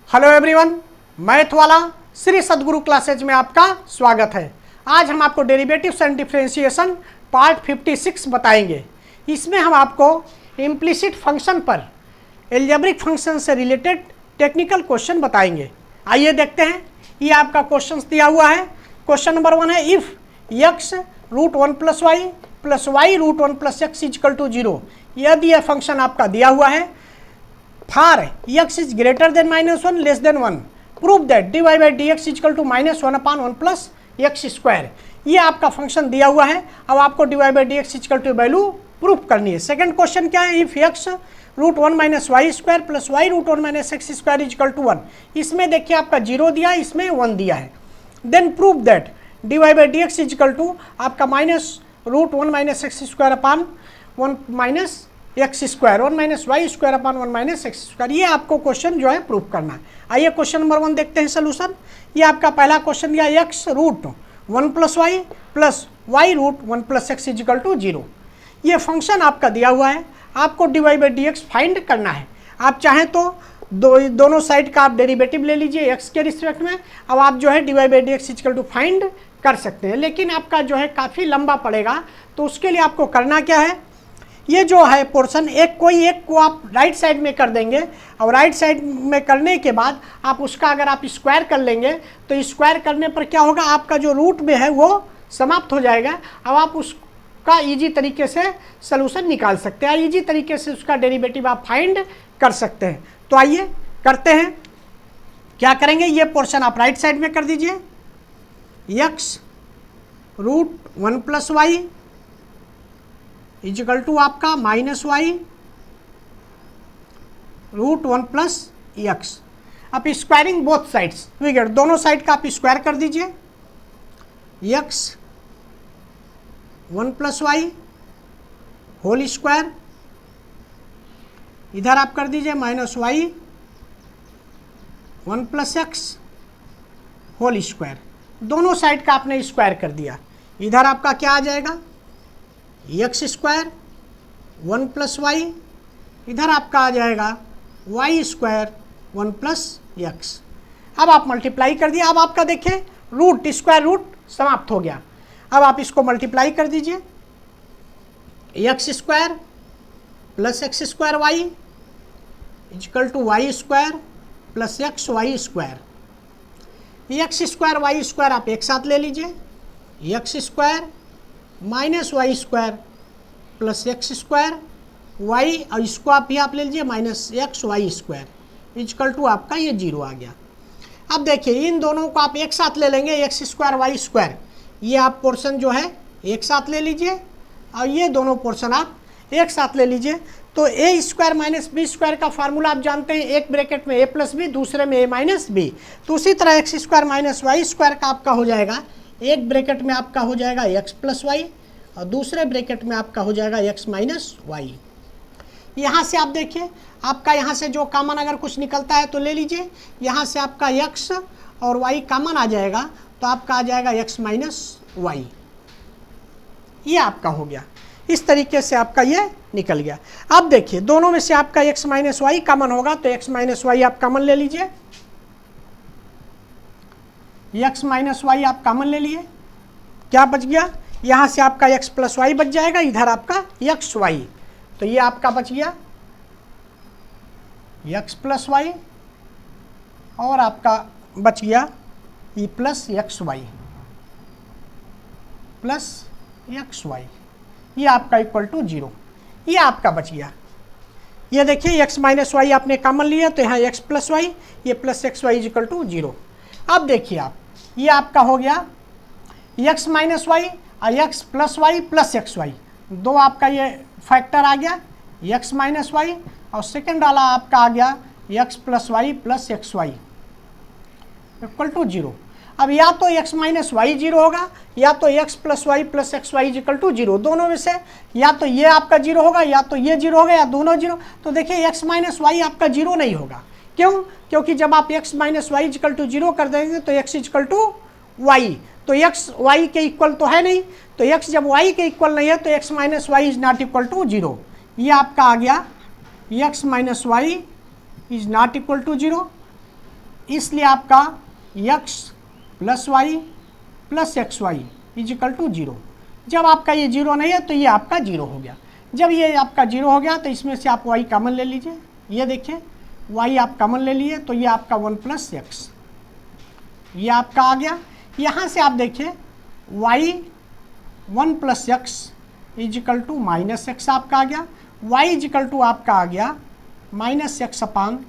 Hello everyone, math वाला श्री सद्गुरु classes में आपका स्वागत है। आज हम आपको डेरिवेटिव्स एंड डिफरेंशिएशन पार्ट 56 बताएंगे। इसमें हम आपको इम्प्लिसिट फंक्शन पर एल्जेब्रिक फंक्शन से रिलेटेड टेक्निकल क्वेश्चन बताएंगे। आइए देखते हैं। ये आपका क्वेश्चन दिया हुआ है। क्वेश्चन नंबर 1 है if x root 1 plus y plus y root 1 plus x is equal to 0। यदि यह फंक्शन आपका दिया हुआ है for x is greater than -1 less than 1 prove that dy by d x is equal to -1/1 plus x square. ये आपका function दिया हुआ है। अब आपको dy by d x is equal to value proof करनी है। सेकंड क्वेश्चन क्या है, if x root 1 minus y square plus y root 1 minus x square is equal to 1। इसमें देखिए आपका 0 दिया है, इसमें 1 दिया है। Then prove that dy by d x is equal to आपका minus root 1 minus x square upon 1 minus x square 1 minus y square upon 1 minus x square. ये आपको क्वेश्चन जो है प्रूफ करना है। आइए क्वेश्चन नंबर 1 देखते हैं सोल्यूशन। ये आपका पहला क्वेश्चन दिया x root 1 plus y root 1 plus x is equal to 0। ये फंक्शन आपका दिया हुआ है, आपको d y by d x find करना है। आप चाहें तो दोनों साइड का आप डेरिवेटिव ले लीजिए एक्स के रिस्पेक्ट में। अब आप जो है d y by d x is equal to find कर सकते हैं, लेकिन आपका जो है काफ़ी लंबा पड़ेगा। तो उसके लिए आपको करना क्या है, ये जो है पोर्शन एक को आप राइट साइड में कर देंगे और राइट साइड में करने के बाद आप उसका अगर आप स्क्वायर कर लेंगे तो स्क्वायर करने पर क्या होगा, आपका जो रूट में है वो समाप्त हो जाएगा। अब आप उसका इजी तरीके से सलूशन निकाल सकते हैं, इजी तरीके से उसका डेरिवेटिव आप फाइंड कर सकते हैं। तो आइए करते हैं। क्या करेंगे, ये पोर्शन आप राइट साइड में कर दीजिए। X root 1 plus y equal to आपका minus y root 1 plus x. आप स्क्वायरिंग बोथ साइड्स विगेट, दोनों साइड का आप स्क्वायर कर दीजिए। X 1 plus y whole square, इधर आप कर दीजिए minus y 1 plus x whole square. दोनों साइड का आपने स्क्वायर कर दिया। इधर आपका क्या आ जाएगा, एक्स स्क्वायर 1 प्लस वाई, इधर आपका आ जाएगा वाई स्क्वायर 1 प्लस एक्स। अब आप मल्टीप्लाई कर दिया। अब आपका देखिए रूट स्क्वायर रूट समाप्त हो गया। अब आप इसको मल्टीप्लाई कर दीजिए। X square plus x square y is equal to y square plus x y square. X square y square आप एक साथ ले लीजिए। X square minus y square plus x square y, और इसको आप भी आप ले लीजिए minus x y square is equal to आपका ये 0 आ गया। अब देखिए इन दोनों को आप एक साथ ले लेंगे, एक्स स्क्वायर वाई स्क्वायर, ये आप पोर्शन जो है एक साथ ले लीजिए और ये दोनों पोर्शन आप एक साथ ले लीजिए। तो ए स्क्वायर माइनस बी स्क्वायर का फार्मूला आप जानते हैं, एक ब्रैकेट में ए प्लस बी, दूसरे में ए माइनस बी। तो उसी तरह x square minus y square का आपका हो जाएगा, एक ब्रैकेट में आपका हो जाएगा एक्स प्लस वाई और दूसरे ब्रैकेट में आपका हो जाएगा एक्स माइनस वाई। यहाँ से आप देखिए आपका यहाँ से जो कॉमन अगर कुछ निकलता है तो ले लीजिए। यहाँ से आपका एक्स और वाई कॉमन आ जाएगा तो आपका आ जाएगा एक्स माइनस वाई। ये आपका हो गया। इस तरीके से आपका ये निकल गया। अब देखिए दोनों में से आपका एक्स माइनस वाई कॉमन होगा तो एक्स माइनस वाई आप कॉमन ले लीजिए। एक्स माइनस वाई आप कॉमन ले लिए, क्या बच गया, यहाँ से आपका एक्स प्लस वाई बच जाएगा, इधर आपका एक्स वाई। तो ये आपका बच गया एक्स प्लस वाई और आपका बच गया ये plus x y plus x y, ये आपका इक्वल टू 0। ये आपका बच गया। ये देखिए एक्स माइनस वाई आपने कॉमन लिया तो यहाँ एक्स प्लस वाई, ये plus x y equal to 0। अब देखिए आप ये आपका हो गया एक्स माइनस वाई और x plus y plus x y, दो आपका ये फैक्टर आ गया एक्स माइनस वाई और सेकेंड वाला आपका आ गया x plus y plus x y equal to 0। अब या तो एक्स माइनस वाई 0 होगा या तो x plus y plus x y equal to 0। दोनों में से या तो ये आपका 0 होगा या तो ये 0 होगा या दोनों 0। तो देखिए एक्स माइनस वाई आपका 0 नहीं होगा। क्यों? क्योंकि जब आप x minus y equal to 0 कर देंगे तो एक्स इक्वल टू वाई, तो एक्स वाई के इक्वल तो है नहीं। तो एक्स जब वाई के इक्वल नहीं है तो x minus y is not equal to 0। ये आपका आ गया x minus y is not equal to 0। इसलिए आपका x plus y plus x y is equal to 0। जब आपका ये 0 नहीं है तो ये आपका 0 हो गया। जब ये आपका 0 हो गया तो इसमें से आप y कॉमन ले लीजिए। ये देखिए y आप कॉमन ले लिए तो ये आपका 1 प्लस एक्स, ये आपका आ गया। यहाँ से आप देखिए y 1 plus x is equal to minus x आपका आ गया। y इज इक्वल टू आपका आ गया minus x upon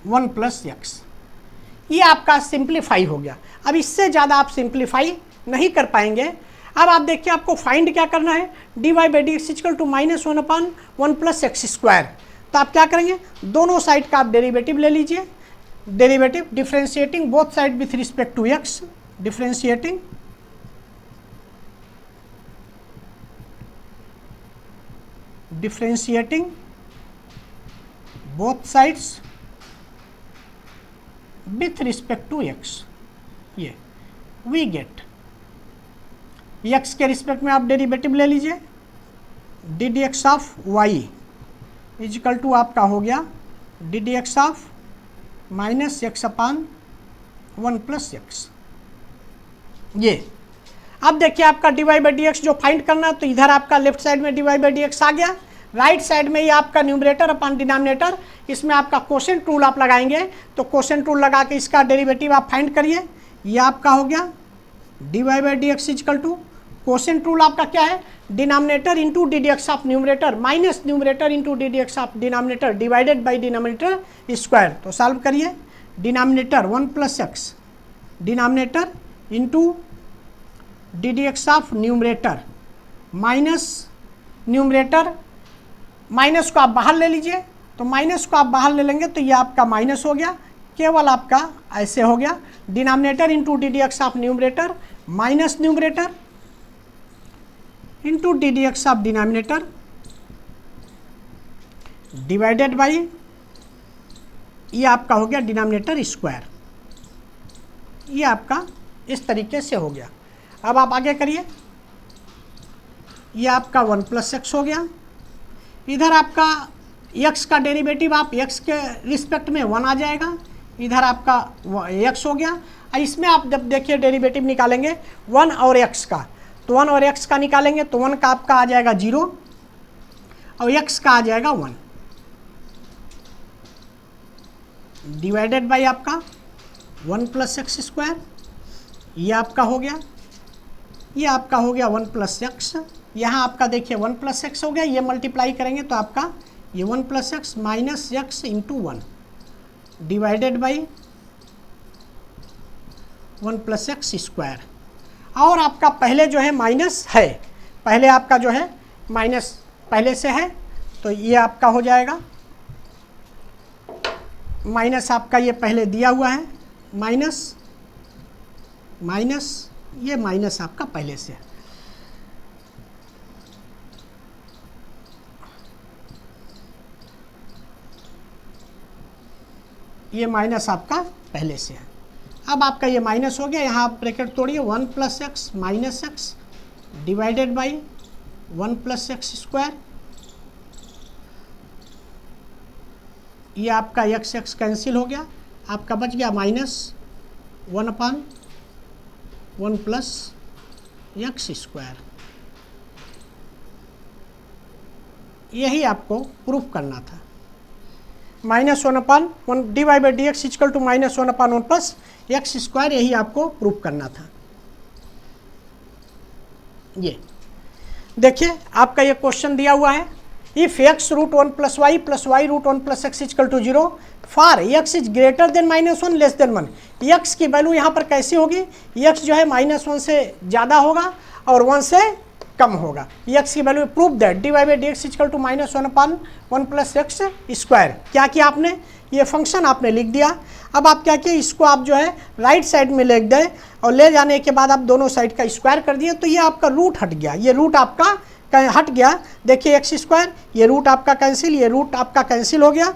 1 plus x. ये आपका सिंप्लीफाई हो गया। अब इससे ज़्यादा आप सिंप्लीफाई नहीं कर पाएंगे। अब आप देखिए आपको फाइंड क्या करना है, d y by d x equal to minus 1 upon 1 plus x square. तो आप क्या करेंगे, दोनों साइड का आप डेरिवेटिव ले लीजिए। Derivative differentiating both side with respect to x, differentiating both sides with respect to x, ये we get x के रिस्पेक्ट में आप डेरिवेटिव ले लीजिए, d d x of y is equal to आपका हो गया d d x of minus x upon 1 plus x. ये अब देखिए आपका d y by d x जो फाइंड करना है, तो इधर आपका लेफ्ट साइड में D y by d x आ गया, राइट साइड में ये आपका न्यूमरेटर अपॉन डिनोमिनेटर, इसमें आपका कोसेंट रूल आप लगाएंगे। तो कोसेंट रूल लगा के इसका डेरिवेटिव आप फाइंड करिए। ये आपका हो गया d y by d x is equal to, quotient rule आपका क्या है, denominator into d d x of numerator minus numerator into d d x of denominator divided by denominator square. तो सॉल्व करिए, denominator 1 plus x denominator into d d x of numerator minus numerator, minus को आप बाहर ले लीजिए। तो minus को आप बाहर ले लेंगे तो ये आपका माइनस हो गया, केवल आपका ऐसे हो गया denominator into d d x of numerator minus numerator into d d x of denominator divided by, ये आपका हो गया डिनोमिनेटर स्क्वायर। ये आपका इस तरीके से हो गया। अब आप आगे करिए, ये आपका 1 प्लस एक्स हो गया। इधर आपका x का डेरिवेटिव आप x के रिस्पेक्ट में 1 आ जाएगा, इधर आपका x हो गया। और इसमें आप जब देखिए डेरिवेटिव निकालेंगे 1 और x का, तो 1 और x का निकालेंगे तो 1 का आपका आ जाएगा 0 और x का आ जाएगा 1 डिवाइडेड बाई आपका 1 प्लस एक्स स्क्वायर। ये आपका हो गया, ये आपका हो गया 1 प्लस एक्स। यहाँ आपका देखिए 1 प्लस एक्स हो गया, ये मल्टीप्लाई करेंगे तो आपका ये 1 plus x minus x into 1 divided by 1 plus x square. और आपका पहले जो है माइनस है, पहले आपका जो है माइनस पहले से है, तो ये आपका हो जाएगा माइनस, आपका ये पहले दिया हुआ है माइनस माइनस, ये माइनस आपका पहले से है। ये माइनस आपका पहले से है। अब आपका ये माइनस हो गया, यहाँ आप ब्रैकेट तोड़िए 1 plus x minus x divided by 1 plus x square. ये आपका एक्स एक्स कैंसिल हो गया, आपका बच गया minus 1 upon 1 plus x square. यही आपको प्रूफ करना था, minus 1 upon 1 d y by d x equal to minus 1 upon 1 plus x square, यही आपको प्रूफ करना था। ये देखिए आपका ये क्वेश्चन दिया हुआ है, if x root 1 plus y root 1 plus x equal to 0 for x is greater than minus 1 less than 1। एक्स की वैल्यू यहाँ पर कैसी होगी, एक्स जो है माइनस 1 से ज़्यादा होगा और 1 से कम होगा। एक्स की value proof that d y by d x equal to minus 1 upon 1 plus x square. क्या किया आपने, ये फंक्शन आपने लिख दिया। अब आप क्या किए, इसको आप जो है राइट साइड में ले गए और ले जाने के बाद आप दोनों साइड का स्क्वायर कर दिए, तो ये आपका रूट हट गया, ये रूट आपका हट गया। देखिए एक्स स्क्वायर, ये रूट आपका कैंसिल, ये रूट आपका कैंसिल हो गया।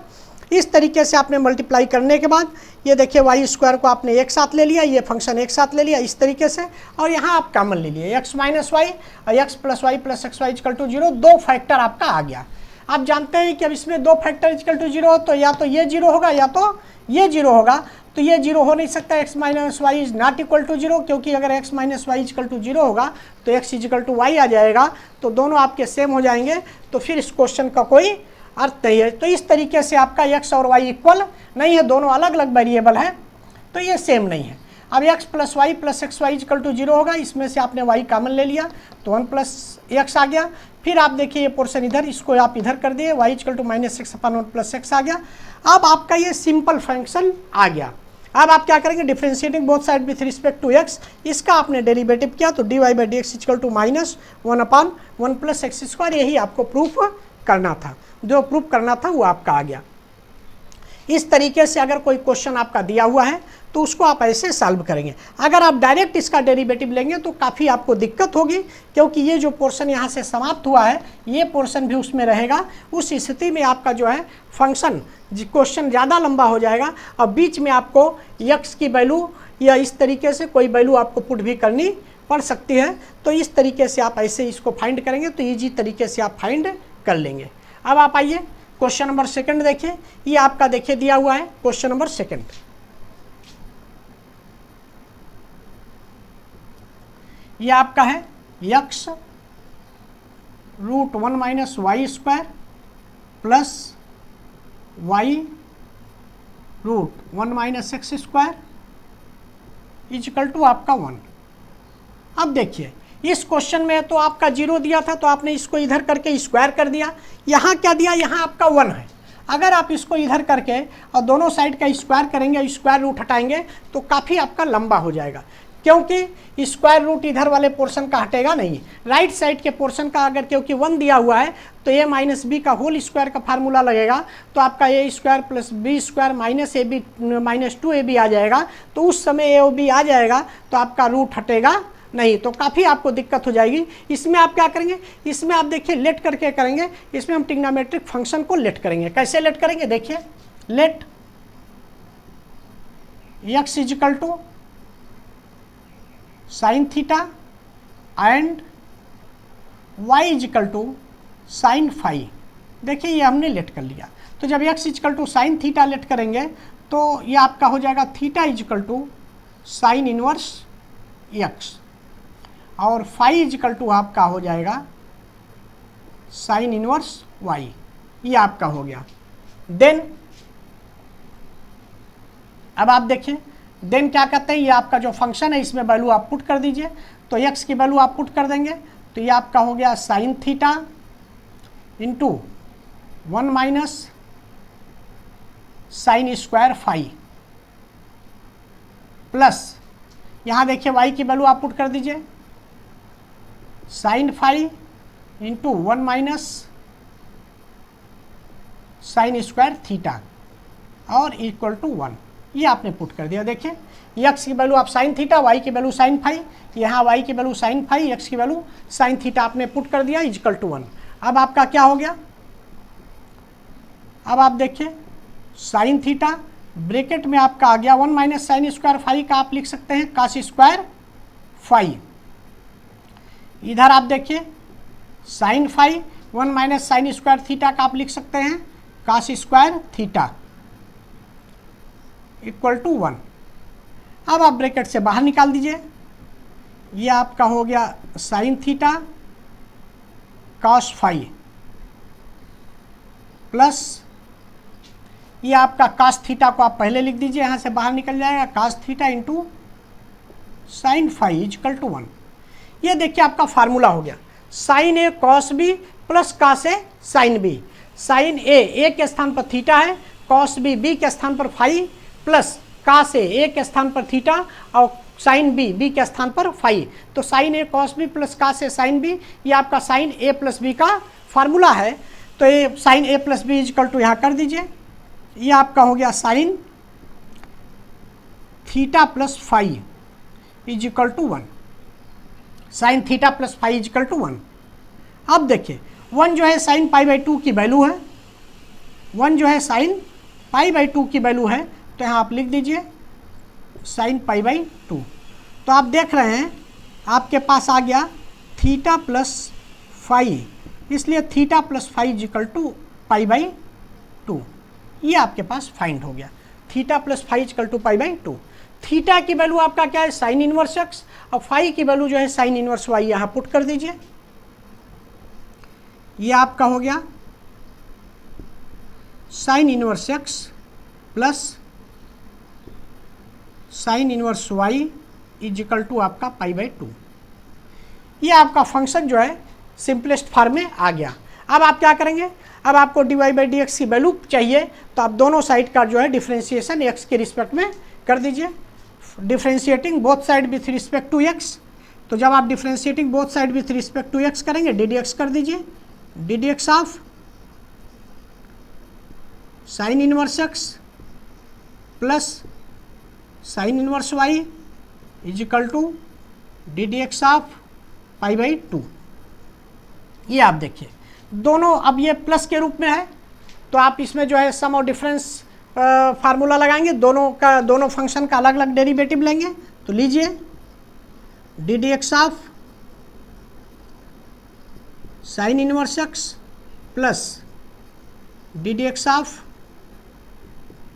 इस तरीके से आपने मल्टीप्लाई करने के बाद ये देखिए वाई स्क्वायर को आपने एक साथ ले लिया, ये फंक्शन एक साथ ले लिया इस तरीके से, और यहाँ आप कॉमन ले लिए एक्स माइनस वाई और x plus y plus x y equal to 0, 2 factor आपका आ गया। आप जानते हैं कि अब इसमें दो फैक्टर इक्वल टू जीरो हो तो या तो ये जीरो होगा या तो ये जीरो होगा, तो ये जीरो हो नहीं सकता, x minus y is not equal to zero, क्योंकि अगर x minus y equal to zero होगा तो x इक्वल टू वाई आ जाएगा, तो दोनों आपके सेम हो जाएंगे, तो फिर इस क्वेश्चन का कोई अर्थ नहीं है। तो इस तरीके से आपका x और y इक्वल नहीं है, दोनों अलग अलग वेरिएबल है, तो ये सेम नहीं है। अब x plus y plus x y equal to zero होगा, इसमें से आपने y कॉमन ले लिया तो 1 प्लस एक्स आ गया। फिर आप देखिए ये पोर्शन इधर, इसको आप इधर कर दिए, y equal to minus x upon 1 plus x आ गया। अब आपका ये सिंपल फंक्शन आ गया। अब आप क्या करेंगे, differentiating both side with respect to x, इसका आपने डेरिवेटिव किया तो dy by d x equal to minus 1/1 plus x square, यही आपको प्रूफ करना था। जो प्रूफ करना था वो आपका आ गया। इस तरीके से अगर कोई क्वेश्चन आपका दिया हुआ है तो उसको आप ऐसे सॉल्व करेंगे। अगर आप डायरेक्ट इसका डेरिवेटिव लेंगे तो काफ़ी आपको दिक्कत होगी, क्योंकि ये जो पोर्शन यहाँ से समाप्त हुआ है ये पोर्शन भी उसमें रहेगा। उस स्थिति में आपका जो है फंक्शन क्वेश्चन ज़्यादा लंबा हो जाएगा और बीच में आपको x की वैल्यू या इस तरीके से कोई वैल्यू आपको पुट भी करनी पड़ सकती है। तो इस तरीके से आप ऐसे इसको फाइंड करेंगे तो ईजी तरीके से आप फाइंड कर लेंगे। अब आप आइए क्वेश्चन नंबर सेकंड देखिए, ये आपका देखिए दिया हुआ है क्वेश्चन नंबर सेकंड। ये आपका है x root 1 minus y square plus y root 1 minus x square equal to आपका 1। अब देखिए इस क्वेश्चन में तो आपका जीरो दिया था तो आपने इसको इधर करके स्क्वायर कर दिया। यहाँ क्या दिया, यहाँ आपका 1 है। अगर आप इसको इधर करके और दोनों साइड का स्क्वायर करेंगे, स्क्वायर रूट हटाएंगे तो काफ़ी आपका लंबा हो जाएगा, क्योंकि स्क्वायर रूट इधर वाले पोर्शन का हटेगा नहीं। राइट साइड के पोर्शन का अगर क्योंकि 1 दिया हुआ है तो a माइनस बी का होल स्क्वायर का फार्मूला लगेगा, तो आपका a square plus b square minus a b minus 2ab आ जाएगा। तो उस समय ए बी आ जाएगा तो आपका रूट हटेगा नहीं, तो काफ़ी आपको दिक्कत हो जाएगी। इसमें आप क्या करेंगे, इसमें आप देखिए लेट करके करेंगे। इसमें हम ट्रिग्नोमेट्रिक फंक्शन को लेट करेंगे। कैसे लेट करेंगे, देखिए let x equal to sine theta and y equal to sine phi. देखिए ये हमने लेट कर लिया। तो जब x equal to sine theta let करेंगे तो ये आपका हो जाएगा theta equal to sine inverse x और फाई इक्वल टू आपका हो जाएगा साइन इनवर्स y। ये आपका हो गया। देन अब आप देखिए देन क्या कहते हैं, ये आपका जो फंक्शन है इसमें वैल्यू आप पुट कर दीजिए। तो x की वैल्यू आप पुट कर देंगे तो ये आपका हो गया sine theta into 1 minus sine square phi plus यहाँ देखिए y की वैल्यू आप पुट कर दीजिए sine phi into 1 minus sine square theta और इक्वल टू 1। ये आपने पुट कर दिया। देखिए x की वैल्यू आप साइन थीटा, y की वैल्यू साइन फाई, यहाँ y की वैल्यू साइन फाई, x की वैल्यू साइन थीटा आपने पुट कर दिया इक्वल टू 1। अब आपका क्या हो गया, अब आप देखिए साइन थीटा ब्रैकेट में आपका आ गया 1 माइनस साइन स्क्वायर फाई का आप लिख सकते हैं कास स्क्वायर फाई। इधर आप देखिए sine phi 1 minus sine square theta का आप लिख सकते हैं cos square theta equal to 1। अब आप ब्रैकेट से बाहर निकाल दीजिए, ये आपका हो गया sine theta cos phi plus ये आपका कास थीटा को आप पहले लिख दीजिए, यहाँ से बाहर निकल जाएगा cos theta into sine phi equal to 1। ये देखिए आपका फार्मूला हो गया sine a cos b plus cos a sine b. Sine a के स्थान पर थीटा है, कॉस बी के स्थान पर फाई प्लस कास ए के स्थान पर थीटा और साइन बी के स्थान पर फाई। तो sine a cos b plus cos a sine b, ये आपका साइन ए प्लस बी का फार्मूला है। तो ये sine a plus b equal to यहाँ कर दीजिए, ये आपका हो गया sine theta plus phi is equal to 1। Sine theta plus phi is equal to 1। अब देखिए 1 जो है साइन पाई बाई 2 की वैल्यू है, 1 जो है साइन पाई बाई 2 की वैल्यू है, तो यहाँ आप लिख दीजिए साइन पाई बाई 2। तो आप देख रहे हैं आपके पास आ गया थीटा प्लस फाई इसलिए theta plus phi equal to pi by 2, ये आपके पास फाइंड हो गया। Theta plus phi equal to pi by 2। Theta की वैल्यू आपका क्या है, साइन इनवर्स एक्स, और फाई की वैल्यू जो है साइन इनवर्स वाई, यहाँ पुट कर दीजिए। ये आपका हो गया sine inverse x plus sine inverse y equal to आपका पाई बाई 2। ये आपका फंक्शन जो है सिंपलेस्ट फॉर्म में आ गया। अब आप क्या करेंगे, अब आपको d y by d x की वैल्यू चाहिए, तो आप दोनों साइड का जो है डिफ्रेंशिएशन एक्स के रिस्पेक्ट में कर दीजिए। Differentiating both side with respect to x, तो जब आप differentiating both side with respect to x करेंगे, डी डी एक्स कर दीजिए। D d x of sine inverse x plus sine inverse y equal to d d x of pi by 2। ये आप देखिए दोनों अब ये प्लस के रूप में है, तो आप इसमें जो है सम और डिफरेंस फार्मूला लगाएंगे, दोनों फंक्शन का अलग अलग डेरिवेटिव लेंगे। तो लीजिए d d x of sine inverse x plus d d x of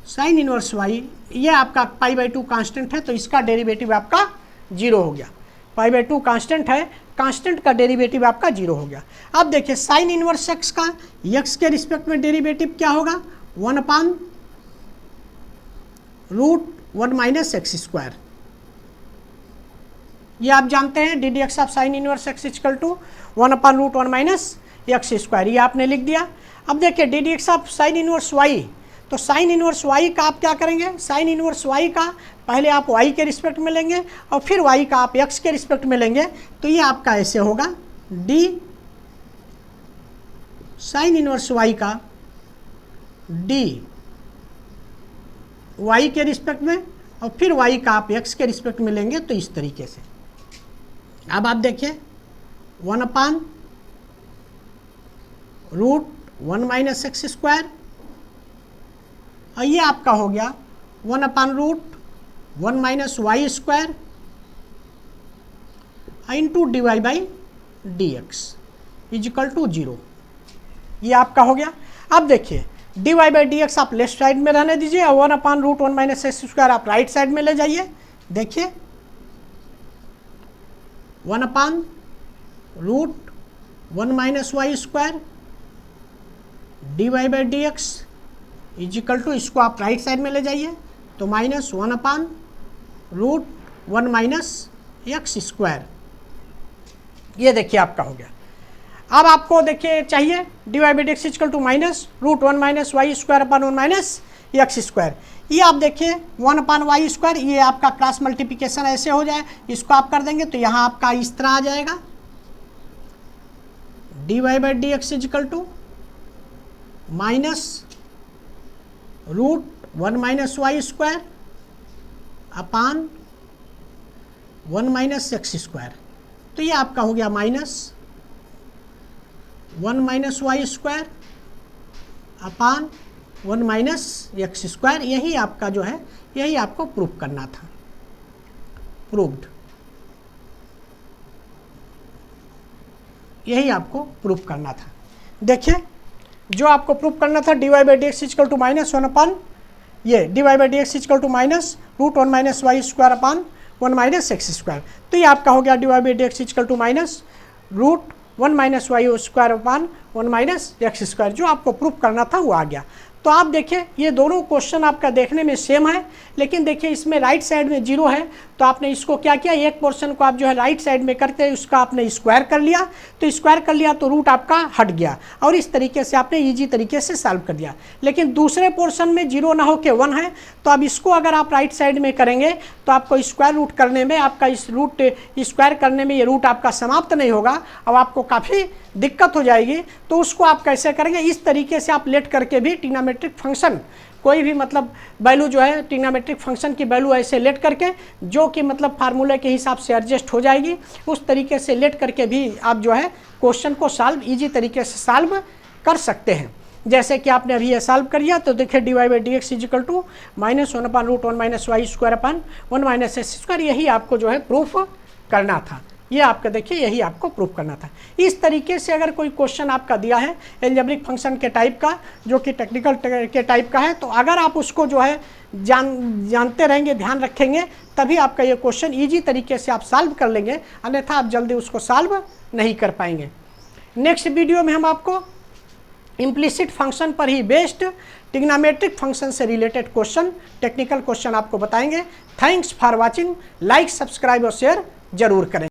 sine inverse y, ये आपका पाई बाई 2 कांस्टेंट है, तो इसका डेरिवेटिव आपका 0 हो गया। पाई बाई 2 कांस्टेंट है, कांस्टेंट का डेरिवेटिव आपका 0 हो गया। अब देखिए साइन इनवर्स एक्स का एक्स के रिस्पेक्ट में डेरिवेटिव क्या होगा, 1/√1 माइनस एक्स स्क्वायर। ये आप जानते हैं d d x of sine inverse x equal to 1/√1 minus x square, ये आपने लिख दिया। अब देखिए d d x of sine inverse y, तो साइन इनवर्स वाई का आप क्या करेंगे, साइन इनवर्स वाई का पहले आप वाई के रिस्पेक्ट में लेंगे और फिर वाई का आप एक्स के रिस्पेक्ट में लेंगे, तो ये आपका ऐसे होगा डी साइन इनवर्स वाई का डी वाई के रिस्पेक्ट में और फिर वाई का आप एक्स के रिस्पेक्ट में लेंगे, तो इस तरीके से। अब आप देखिए 1/√1 माइनस एक्स स्क्वायर, और ये आपका हो गया 1/√1 minus y square into d y by d x is equal to 0। ये आपका हो गया। अब देखिए d y by d x आप लेफ्ट साइड में रहने दीजिए और 1/√1 माइनस एक्स स्क्वायर आप राइट साइड में ले जाइए। देखिए 1/√1 minus y square d y by d x is equal to, इसको आप राइट साइड में ले जाइए, तो माइनस 1/√1 माइनस एक्स स्क्वायर। ये देखिए आपका हो गया। अब आपको देखिए चाहिए d y by d x is equal to -√1 minus y square upon 1 minus x square. ये आप देखिए 1/वाई स्क्वायर, ये आपका क्रॉस मल्टीप्लिकेशन ऐसे हो जाए, इसको आप कर देंगे तो यहाँ आपका इस तरह आ जाएगा d y by d x is equal to -√1 minus y square upon 1 minus x square. तो ये आपका हो गया -1 minus y square upon 1 minus x square. यही आपका जो है, यही आपको प्रूव करना था, प्रूव्ड, यही आपको प्रूव करना था। देखिए जो आपको प्रूव करना था d y by d x is equal to -1 upon ये d y by d x is equal to -√1 minus y square upon 1 minus x square. तो ये आपका हो गया d y by d x is equal to -√1 minus y square upon 1 minus x square. जो आपको prove करना था वो आ गया। तो आप देखिए ये दोनों क्वेश्चन आपका देखने में सेम है, लेकिन देखिए इसमें राइट साइड में 0 है, तो आपने इसको क्या किया, एक पोर्शन को आप जो है राइट साइड में करते हैं उसका आपने स्क्वायर कर लिया, तो स्क्वायर कर लिया तो रूट आपका हट गया और इस तरीके से आपने इजी तरीके से सॉल्व कर दिया। लेकिन दूसरे पोर्शन में 0 ना होकर 1 है, तो अब इसको अगर आप राइट साइड में करेंगे तो आपको स्क्वायर रूट करने में, आपका इस रूट स्क्वायर करने में ये रूट आपका समाप्त नहीं होगा, अब आपको काफ़ी दिक्कत हो जाएगी। तो उसको आप कैसे करेंगे, इस तरीके से आप लेट करके भी ट्रिग्नोमेट्रिक फंक्शन कोई भी मतलब वैल्यू जो है ट्रिग्नोमेट्रिक फंक्शन की वैल्यू ऐसे लेट करके जो कि मतलब फार्मूले के हिसाब से एडजस्ट हो जाएगी, उस तरीके से लेट करके भी आप जो है क्वेश्चन को सॉल्व इजी तरीके से सॉल्व कर सकते हैं। जैसे कि आपने अभी ये सॉल्व करिए तो देखिए d y by d x is equal to -1/√1 minus y square upon 1 minus x square, यही आपको जो है प्रूफ करना था। ये आपका देखिए यही आपको प्रूफ करना था। इस तरीके से अगर कोई क्वेश्चन आपका दिया है एल्जेब्रिक फंक्शन के टाइप का, जो कि टेक्निकल के टाइप का है, तो अगर आप उसको जो है जानते रहेंगे, ध्यान रखेंगे, तभी आपका ये क्वेश्चन ईजी तरीके से आप सॉल्व कर लेंगे, अन्यथा आप जल्दी उसको सॉल्व नहीं कर पाएंगे। नेक्स्ट वीडियो में हम आपको इम्प्लिसिट फंक्शन पर ही बेस्ड ट्रिग्नोमेट्रिक फंक्शन से रिलेटेड क्वेश्चन, टेक्निकल क्वेश्चन आपको बताएंगे। Thanks for watching. Like, subscribe और शेयर जरूर करें।